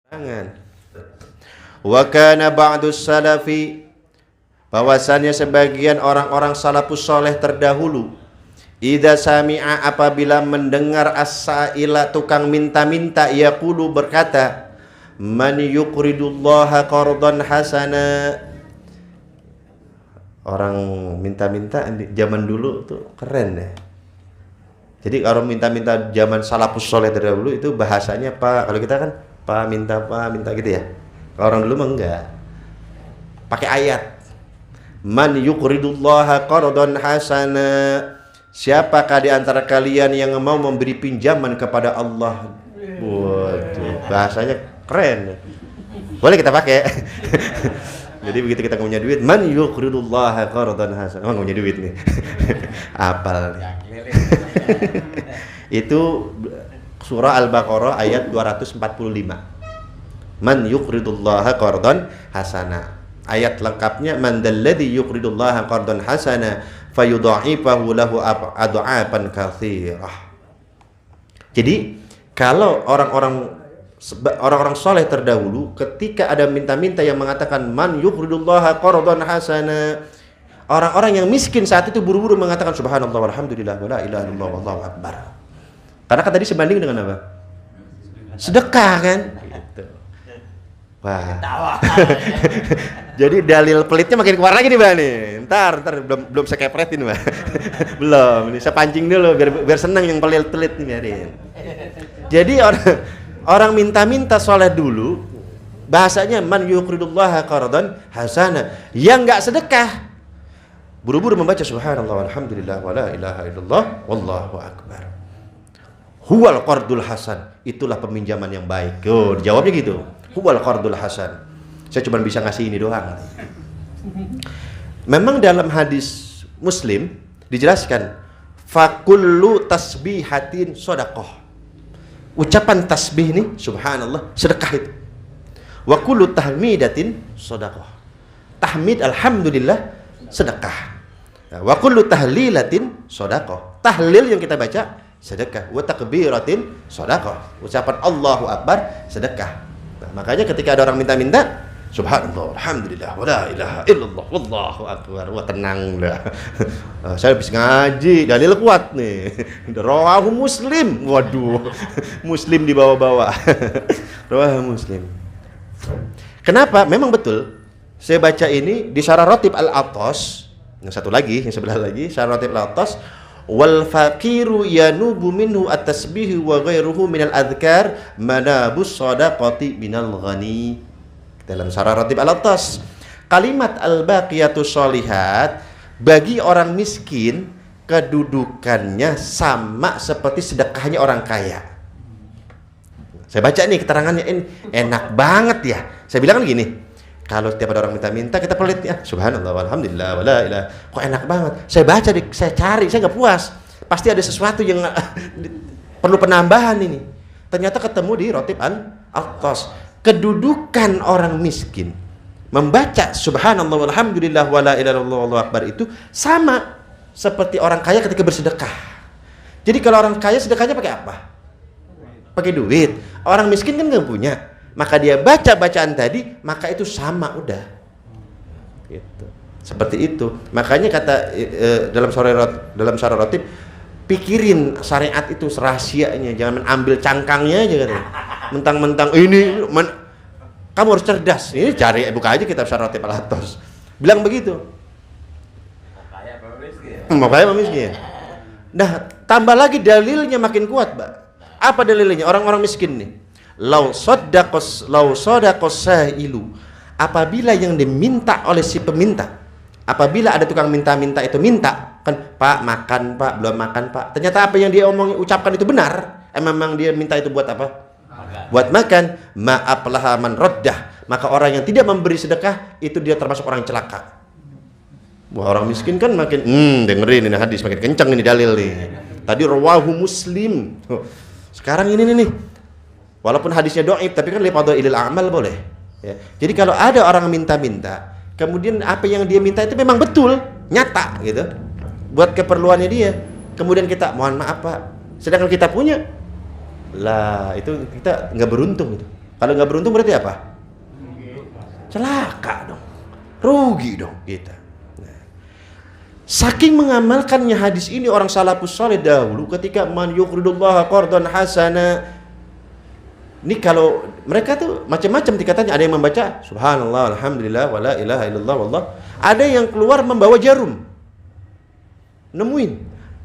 Jangan. Wa kana ba'dus salafi, bahwasannya sebagian orang-orang salafus soleh terdahulu, idza sami'a, apabila mendengar as-sa'ila, tukang minta-minta, yaqulu, berkata, man yuqridullaha qardan hasana. Orang minta-minta zaman dulu tuh keren ya. Jadi kalau minta-minta zaman salafus soleh terdahulu itu bahasanya Pak. Kalau kita kan Pak minta gitu ya. Kalau orang dulu mah enggak. Pakai ayat. Man yuqridullaha qardan hasana. Siapakah di antara kalian yang mau memberi pinjaman kepada Allah? Waduh, bahasanya keren. Boleh kita pakai. Jadi begitu kita punya duit, man yuqridullaha qardan hasana. Oh, punya duit nih. Apal nih. Itu surah Al-Baqarah ayat 245. Man yuqridullaha qardan hasana. Ayat lengkapnya, man dalladzi yuqridullaha qardan hasana fayudha'ifahu lahu ad'afan katsirah. Jadi kalau orang-orang soleh terdahulu, ketika ada minta-minta yang mengatakan man yuqridullaha qardan hasana, orang-orang yang miskin saat itu buru-buru mengatakan subhanallah walhamdulillah wala ilaha illallah wallahu akbar. Karena kan tadi sebanding dengan apa? Sedekah kan? Gitu. Wah. Jadi dalil pelitnya makin keluar lagi nih, Mbak nih. Ntar belum saya kepretin, Mbak. Belum, ini saya pancing dulu biar senang yang pelit-pelit nih, biarin. Jadi orang minta-minta soleh dulu bahasanya man yuqridullaha qardan hasana, yang enggak sedekah buru-buru membaca subhanallah walhamdulillah wala ilaha illallah wallahu akbar. Huwal qardul hasan, itulah peminjaman yang baik. Oh, jawabnya gitu. Huwal qardul hasan. Saya cuma bisa ngasih ini doang. Memang dalam hadis Muslim dijelaskan fakullu tasbihatin shadaqah. Ucapan tasbih ini subhanallah sedekah itu. Wa kullu tahmidatin shadaqah. Tahmid alhamdulillah sedekah. Wa kullu tahlilatin shadaqah. Tahlil yang kita baca sedekah. Wa takbiratin shadaqah. Ucapan Allahu akbar sedekah. Nah, makanya ketika ada orang minta-minta subhanallah alhamdulillah wala ilaha illallah wallahu akbar, wah tenang dah. Saya habis ngaji, dalil kuat nih. Rawahu Muslim. Waduh, Muslim di bawah-bawah. Rawahu Muslim. Kenapa? Memang betul. Saya baca ini di Syarah Ratib Al-Attas, yang satu lagi, yang sebelah lagi, Syarah Ratib Al-Attas, wal faqiru yanubu minhu at-tasbih wa ghairuhu minal adhkar manabus shadaqati minal ghani. Dalam Syarah Ratib Al-Attas, kalimat al-baqiyatu sholihat, bagi orang miskin kedudukannya sama seperti sedekahnya orang kaya. Saya baca nih keterangannya, ini enak banget ya. Saya bilang gini, kalau setiap ada orang minta-minta kita pelit ya, subhanallah walhamdulillah wala ilaha, kok enak banget. Saya baca, saya cari, saya nggak puas. Pasti ada sesuatu yang perlu penambahan ini. Ternyata ketemu di Ratib Al-Attas. Kedudukan orang miskin membaca subhanallah walhamdulillah wala ilaha illallah wallahu akbar itu sama seperti orang kaya ketika bersedekah. Jadi kalau orang kaya sedekahnya pakai apa? Pakai duit. Orang miskin kan nggak punya, maka dia baca bacaan tadi, maka itu sama udah. Gitu. Seperti itu. Makanya kata dalam Syarah Ratib, pikirin syariat itu rahasianya, jangan ambil cangkangnya aja katanya. Mentang-mentang ini kamu harus cerdas. Ini cari, buka aja kitab Syarah Ratib Al-Attas. Bilang begitu. Mau kaya apa miskin? Nah, tambah lagi dalilnya makin kuat, Mbak. Apa dalilnya? Orang-orang miskin nih. Lau sadaqas sa'ilu. Apabila yang diminta oleh si peminta, apabila ada tukang minta-minta itu minta, kan Pak makan Pak, belum makan Pak. Ternyata apa yang dia ucapkan itu benar. Memang dia minta itu buat apa? Buat makan. Ma'aflaha man raddah, maka orang yang tidak memberi sedekah itu dia termasuk orang celaka. Wah, orang miskin kan makin dengerin ini hadis makin kencang ini dalil nih. Tadi rawahu Muslim. Sekarang ini nih. Walaupun hadisnya dhaif tapi kan li fadhailil a'mal boleh. Ya. Jadi kalau ada orang minta-minta, kemudian apa yang dia minta itu memang betul, nyata gitu. Buat keperluannya dia. Kemudian kita mohon maaf Pak, sedangkan kita punya. Lah, itu kita nggak beruntung itu. Kalau nggak beruntung berarti apa? Celaka dong, rugi dong kita. Nah, saking mengamalkannya hadis ini orang salafus saleh dahulu ketika man yuqridullaha qardan hasana. Ini kalau mereka tuh macam-macam tingkatannya, ada yang membaca subhanallah alhamdulillah wala ilaha illallah wallah, ada yang keluar membawa jarum nemuin,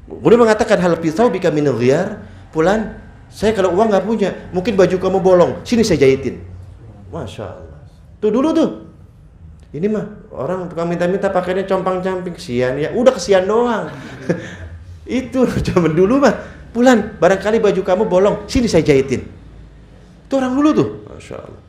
kemudian mengatakan hal pisau bika min ghiyar, pulan saya kalau uang nggak punya, mungkin baju kamu bolong, sini saya jahitin. Masya Allah, tuh dulu tuh ini mah orang tukang minta-minta pakainya compang-camping, kesian ya, udah kesian doang. Itu zaman dulu mah, pulan barangkali baju kamu bolong, sini saya jahitin. Itu orang dulu tuh, Masya Allah.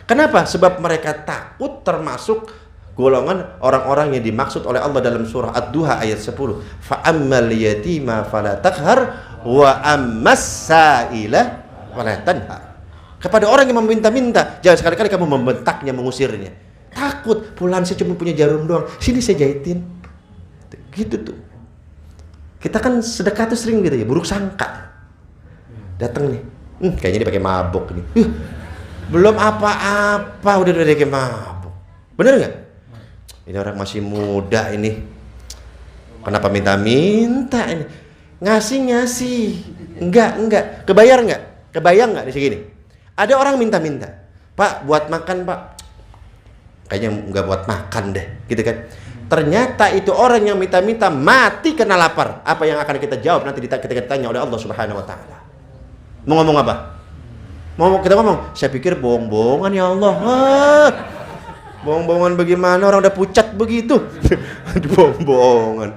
Kenapa? Sebab mereka takut termasuk golongan orang-orang yang dimaksud oleh Allah dalam surah Ad-Duha ayat 10. Fa'ammal yatima fala taqhar wa ammas sa'ila fala tanhar. Kepada orang yang meminta-minta, jangan sekali-kali kamu membentaknya, mengusirnya. Takut, pulang saya cuma punya jarum doang, sini saya jahitin. Gitu tuh. Kita kan sedekah tuh sering gitu ya, buruk sangka. Datang nih, kayaknya dia pakai mabok nih. Belum apa-apa udah kayak mabok. Bener nggak? Ini orang masih muda ini. Kenapa minta-minta ini? Ngasih. Enggak. Kebayang nggak di sini? Ada orang minta-minta. Pak, buat makan, Pak. Kayaknya nggak buat makan deh, gitu kan? Ternyata itu orang yang minta-minta mati kena lapar. Apa yang akan kita jawab nanti ketika ditanya oleh Allah Subhanahu Wa Taala? Mau ngomong apa? Kita ngomong, saya pikir bohong-bohongan ya Allah. Bohong-bohongan bagaimana? Orang udah pucat begitu. Bohong-bohongan.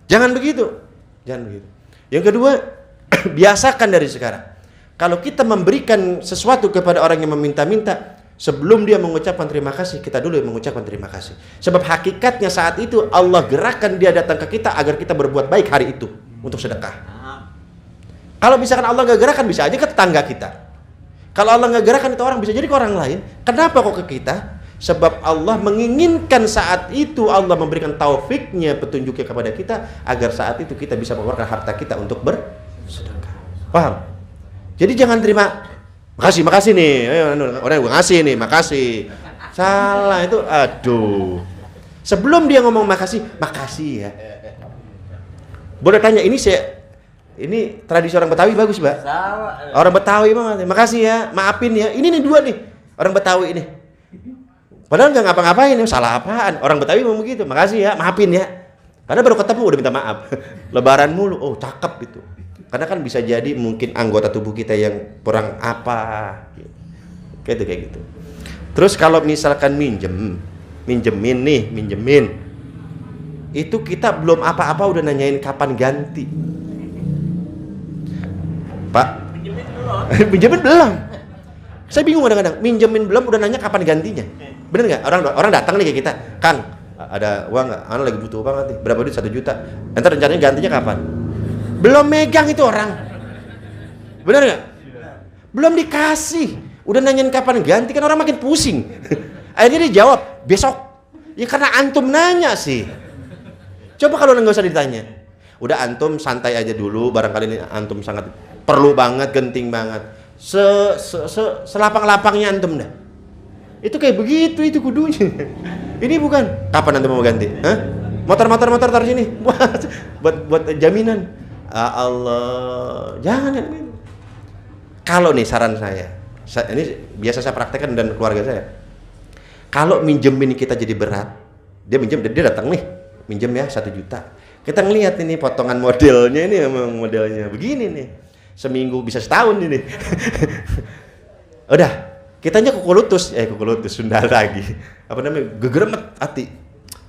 Jangan begitu. Yang kedua, biasakan dari sekarang. Kalau kita memberikan sesuatu kepada orang yang meminta-minta, sebelum dia mengucapkan terima kasih, kita dulu yang mengucapkan terima kasih. Sebab hakikatnya saat itu Allah gerakkan dia datang ke kita agar kita berbuat baik hari itu untuk sedekah. Kalau misalkan Allah nggak gerakkan, bisa aja ke tetangga kita. Kalau Allah nggak gerakkan, itu orang bisa jadi ke orang lain. Kenapa kok ke kita? Sebab Allah menginginkan saat itu Allah memberikan taufiknya, petunjuknya kepada kita agar saat itu kita bisa mengeluarkan harta kita untuk bersedekah. Paham? Jadi jangan terima makasih nih, orang gue ngasih nih, makasih. Salah itu, aduh. Sebelum dia ngomong makasih ya. Boleh tanya, ini tradisi orang Betawi bagus, Mbak. Orang Betawi banget. Makasih ya, maafin ya. Ini nih dua nih, orang Betawi ini. Padahal nggak ngapa-ngapain, salah apaan? Orang Betawi ngomong begitu, makasih ya, maafin ya. Karena baru ketemu udah minta maaf. Lebaran mulu, oh cakep itu. Karena kan bisa jadi mungkin anggota tubuh kita yang kurang apa, kayak gitu. Terus kalau misalkan minjemin, itu kita belum apa-apa udah nanyain kapan ganti. Pak, minjemin belum? Saya bingung kadang-kadang, minjemin belum udah nanya kapan gantinya. Bener nggak? Orang datang nih kayak kita, Kang, ada uang nggak? Anak lagi butuh banget nih, berapa duit? 1 juta. Entar rencananya gantinya kapan? Belum megang itu orang. Bener nggak? Belum dikasih, udah nanyain kapan ganti, kan orang makin pusing. Akhirnya dia jawab besok. Ya karena antum nanya sih. Coba kalau nggak usah ditanya, udah antum santai aja dulu, barangkali ini antum sangat perlu banget, genting banget. Selapang-lapangnya antum dah. Itu kayak begitu itu kudunya. Ini bukan kapan antum mau ganti? Hah? Motor taruh sini. buat jaminan. Allah, jangan. Kalau nih saran saya, ini biasa saya praktekkan dan keluarga saya. Kalau minjemin kita jadi berat, dia datang nih, minjem ya 1 juta. Kita ngelihat ini potongan modelnya, ini memang modelnya begini nih. Seminggu bisa setahun ini. Udah, kitanya kukulutus Sunda lagi. Apa namanya? Gegeremet hati.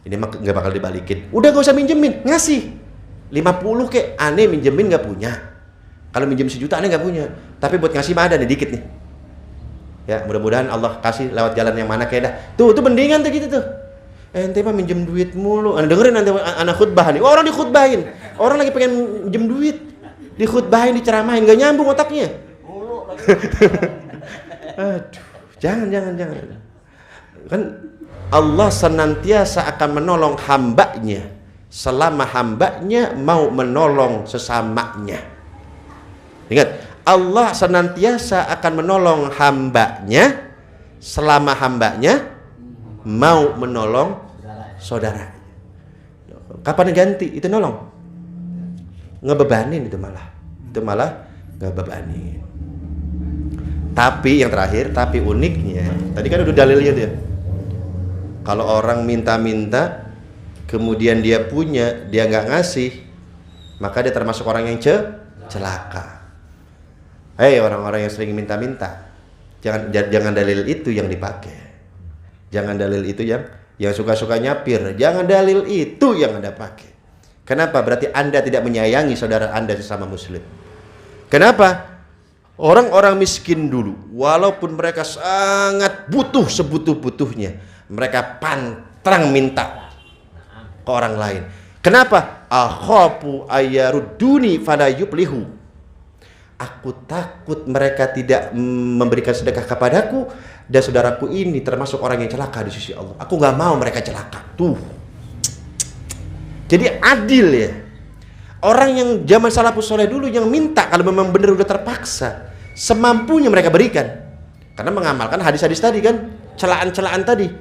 Ini mah nggak bakal dibalikin. Udah gak usah minjemin, ngasih 50 kek, aneh minjemin nggak punya. Kalau minjem 1 juta aneh nggak punya. Tapi buat ngasih mah ada nih dikit nih. Ya mudah-mudahan Allah kasih lewat jalan yang mana kayak dah. Tuh mendingan tuh gitu tuh. Ente mah minjem duit mulu. Anda dengerin nanti anak khutbah nih. Orang dikhutbahin. Orang lagi pengen minjem duit. Dikhutbahin, diceramahin, nggak nyambung otaknya. Aduh, jangan. Kan Allah senantiasa akan menolong hambanya selama hambanya mau menolong sesamanya. Ingat, Allah senantiasa akan menolong hambanya selama hambanya mau menolong saudara. Kapan ganti? Itu nolong. Ngebebanin itu malah ngebebanin. Tapi yang terakhir, tapi uniknya, tadi kan udah dalilnya dia. Kalau orang minta-minta, kemudian dia punya, dia nggak ngasih, maka dia termasuk orang yang celaka. Hei orang-orang yang sering minta-minta, jangan dalil itu yang dipakai. Jangan dalil itu yang suka-suka nyapir. Jangan dalil itu yang Anda pakai. Kenapa? Berarti Anda tidak menyayangi saudara Anda sesama muslim. Kenapa? Orang-orang miskin dulu, walaupun mereka sangat butuh sebutuh-butuhnya, mereka pantang minta ke orang lain. Kenapa? Akhafu ayyaruduni fala yuplihu. Aku takut mereka tidak memberikan sedekah kepadaku, dan saudaraku ini termasuk orang yang celaka di sisi Allah. Aku nggak mau mereka celaka. Tuh. Jadi adil ya. Orang yang zaman salafus soleh dulu yang minta kalau memang benar udah terpaksa, semampunya mereka berikan. Karena mengamalkan hadis-hadis tadi kan, celaan-celaan tadi.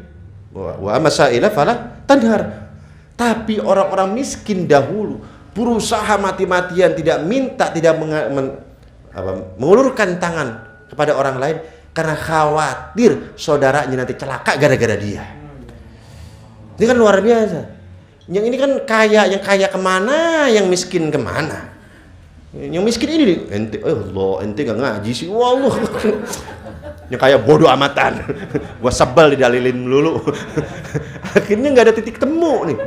Wa masaila fala tanhar. Tapi orang-orang miskin dahulu berusaha mati-matian tidak minta, tidak mengulurkan tangan kepada orang lain karena khawatir saudaranya nanti celaka gara-gara dia. Ini kan luar biasa. Yang ini kan kaya, yang kaya kemana, yang miskin kemana? Yang miskin ini nih, ente, Allah, ente gak ngaji sih, wallah. Yang kaya bodoh amatan, gua sebel didalilin melulu. Akhirnya nggak ada titik temu nih.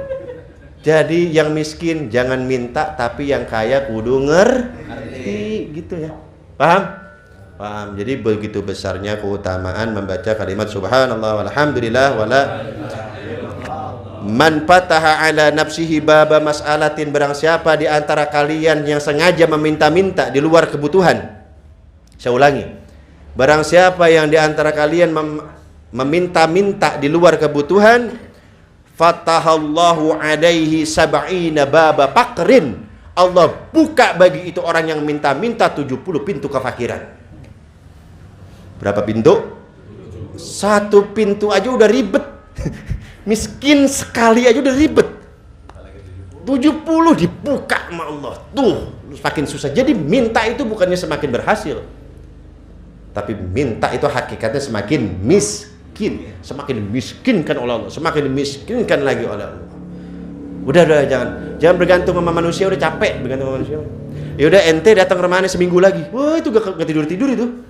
Jadi yang miskin jangan minta, tapi yang kaya kudu ngerti, gitu ya. Paham? Paham. Jadi begitu besarnya keutamaan membaca kalimat subhanallah walhamdulillah wala man fataha ala nafsihi baba mas'alatin, barang siapa di antara kalian yang sengaja meminta-minta di luar kebutuhan. Saya ulangi. Barang siapa yang di antara kalian meminta-minta di luar kebutuhan, fatahallahu alaihi sab'ina baba faqrin. Allah buka bagi itu orang yang minta-minta 70 pintu kefakiran. Berapa pintu? Satu pintu aja udah ribet. Miskin sekali aja udah ribet. 70 dibuka sama Allah. Tuh, semakin susah. Jadi minta itu bukannya semakin berhasil, tapi minta itu hakikatnya semakin miskin. Semakin miskinkan oleh Allah, semakin miskinkan lagi oleh Allah. Udah jangan bergantung sama manusia, udah capek bergantung sama manusia. Ya udah, ente datang ke rumahnya seminggu lagi. Wah, itu gak tidur itu.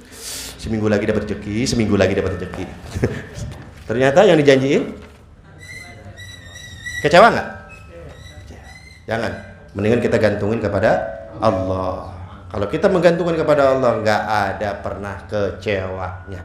Seminggu lagi dapat rezeki, seminggu lagi dapat rezeki. Ternyata yang dijanjiin kecewa nggak? Jangan. Mendingan kita gantungin kepada Allah. Kalau kita menggantungkan kepada Allah, nggak ada pernah kecewanya.